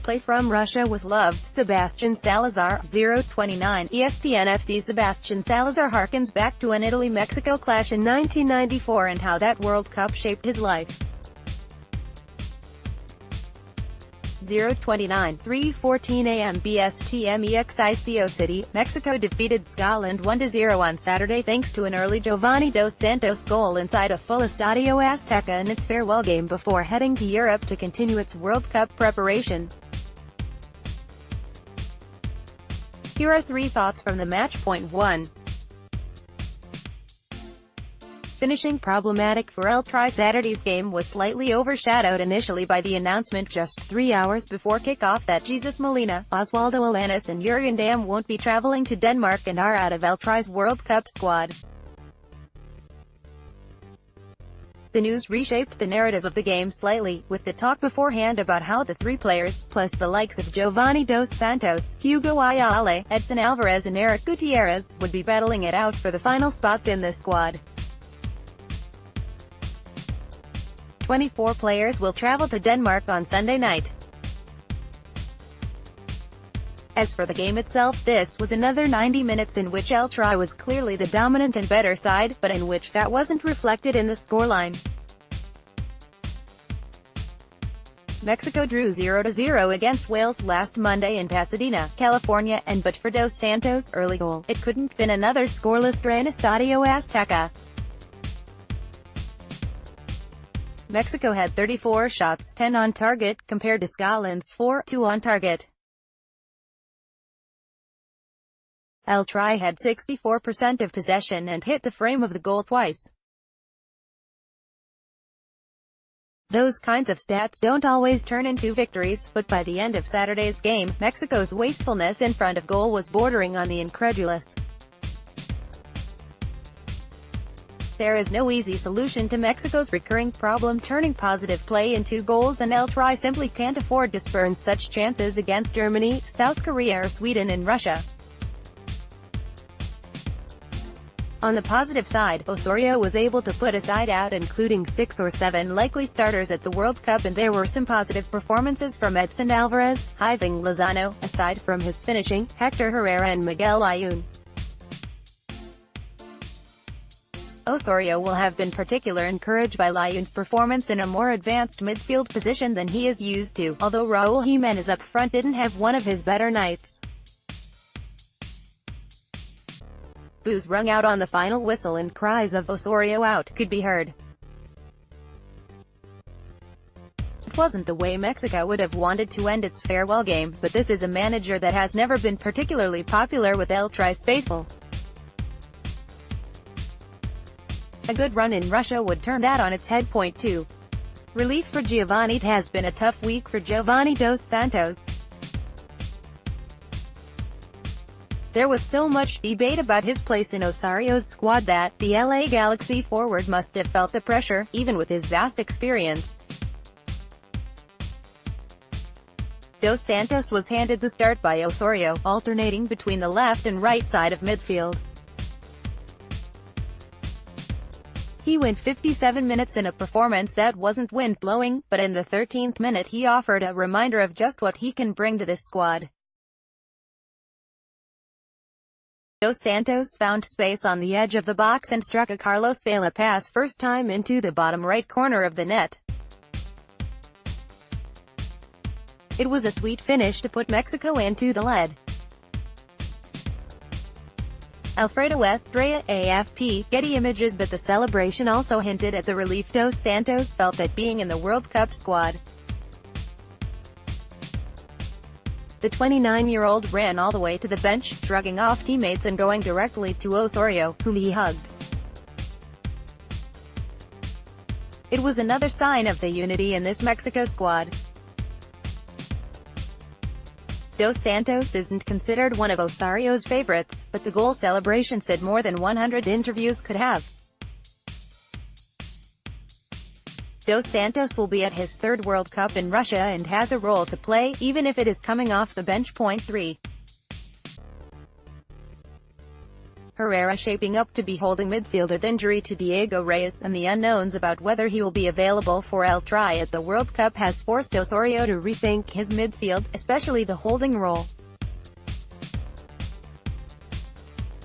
Play from Russia with love, Sebastian Salazar, 029, ESPN FC. Sebastian Salazar harkens back to an Italy-Mexico clash in 1994 and how that World Cup shaped his life. 029, 3:14 a.m. BSTMEXICO City, Mexico defeated Scotland 1-0 on Saturday thanks to an early Giovani dos Santos goal inside a full Estadio Azteca in its farewell game before heading to Europe to continue its World Cup preparation. Here are 3 thoughts from the match. Point 1. Finishing problematic for TriSaturday's game was slightly overshadowed initially by the announcement just 3 hours before kickoff that Jesus Molina, Oswaldo Alanis and Jurgen Damm won't be traveling to Denmark and are out of Tri's World Cup squad. The news reshaped the narrative of the game slightly, with the talk beforehand about how the 3 players, plus the likes of Giovani dos Santos, Hugo Ayala, Edson Alvarez and Eric Gutierrez, would be battling it out for the final spots in the squad. 24 players will travel to Denmark on Sunday night. As for the game itself, this was another 90 minutes in which Tri was clearly the dominant and better side, but in which that wasn't reflected in the scoreline. Mexico drew 0-0 against Wales last Monday in Pasadena, California, and but for Dos Santos' early goal, it couldn't been another scoreless draw in Estadio Azteca. Mexico had 34 shots, 10 on target, compared to Scotland's 4-2 on target. Tri had 64% of possession and hit the frame of the goal twice. Those kinds of stats don't always turn into victories, but by the end of Saturday's game, Mexico's wastefulness in front of goal was bordering on the incredulous. There is no easy solution to Mexico's recurring problem turning positive play into goals, and Tri simply can't afford to spurn such chances against Germany, South Korea or Sweden and Russia. On the positive side, Osorio was able to put a side out including 6 or 7 likely starters at the World Cup, and there were some positive performances from Edson Alvarez, Hirving Lozano, aside from his finishing, Hector Herrera and Miguel Layún. Osorio will have been particularly encouraged by Layún's performance in a more advanced midfield position than he is used to, although Raúl Jiménez up front didn't have one of his better nights. Boos rung out on the final whistle and cries of "Osorio out" could be heard. It wasn't the way Mexico would have wanted to end its farewell game, but this is a manager that has never been particularly popular with Tri's faithful. A good run in Russia would turn that on its head. Point 2. Relief for Giovani. It has been a tough week for Giovani dos Santos. There was so much debate about his place in Osario's squad that the LA Galaxy forward must have felt the pressure, even with his vast experience. Dos Santos was handed the start by Osorio, alternating between the left and right side of midfield. He went 57 minutes in a performance that wasn't wind-blowing, but in the 13th minute he offered a reminder of just what he can bring to this squad. Dos Santos found space on the edge of the box and struck a Carlos Vela pass first time into the bottom right corner of the net. It was a sweet finish to put Mexico into the lead. Alfredo Estrella, AFP, Getty Images. But the celebration also hinted at the relief Dos Santos felt at being in the World Cup squad. The 29-year-old ran all the way to the bench, shrugging off teammates and going directly to Osorio, whom he hugged. It was another sign of the unity in this Mexico squad. Dos Santos isn't considered one of Osario's favorites, but the goal celebration said more than 100 interviews could have. Dos Santos will be at his 3rd World Cup in Russia and has a role to play, even if it is coming off the bench. Point 3. Herrera shaping up to be holding midfielder with injury to Diego Reyes, and the unknowns about whether he will be available for El Tri at the World Cup has forced Osorio to rethink his midfield, especially the holding role.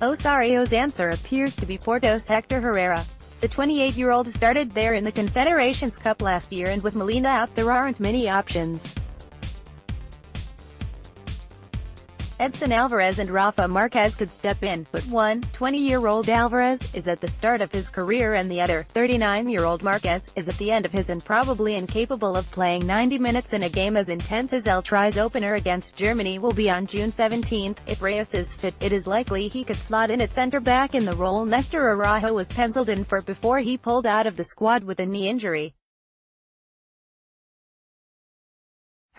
Osorio's answer appears to be Porto's Hector Herrera. The 28-year-old started there in the Confederations Cup last year, and with Molina out there aren't many options. Edson Alvarez and Rafa Marquez could step in, but one, 20-year-old Alvarez, is at the start of his career and the other, 39-year-old Marquez, is at the end of his and probably incapable of playing 90 minutes in a game as intense as El Tri's opener against Germany will be on June 17. If Reyes is fit, it is likely he could slot in at centre-back in the role Nestor Araujo was penciled in for before he pulled out of the squad with a knee injury.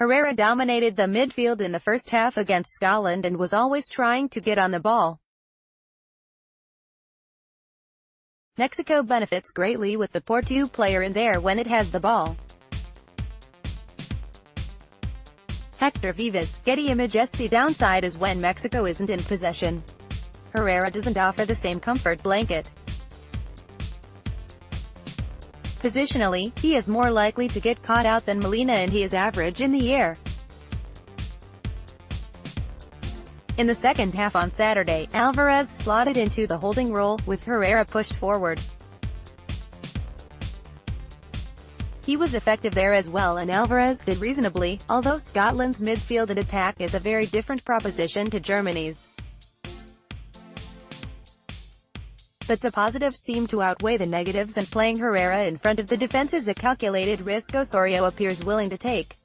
Herrera dominated the midfield in the first half against Scotland and was always trying to get on the ball. Mexico benefits greatly with the Porto player in there when it has the ball. Hector Vivas, Getty Images. The downside is when Mexico isn't in possession. Herrera doesn't offer the same comfort blanket. Positionally, he is more likely to get caught out than Molina, and he is average in the air. In the second half on Saturday, Alvarez slotted into the holding role, with Herrera pushed forward. He was effective there as well, and Alvarez did reasonably, although Scotland's midfield and attack is a very different proposition to Germany's. But the positives seem to outweigh the negatives, and playing Herrera in front of the defense is a calculated risk Osorio appears willing to take.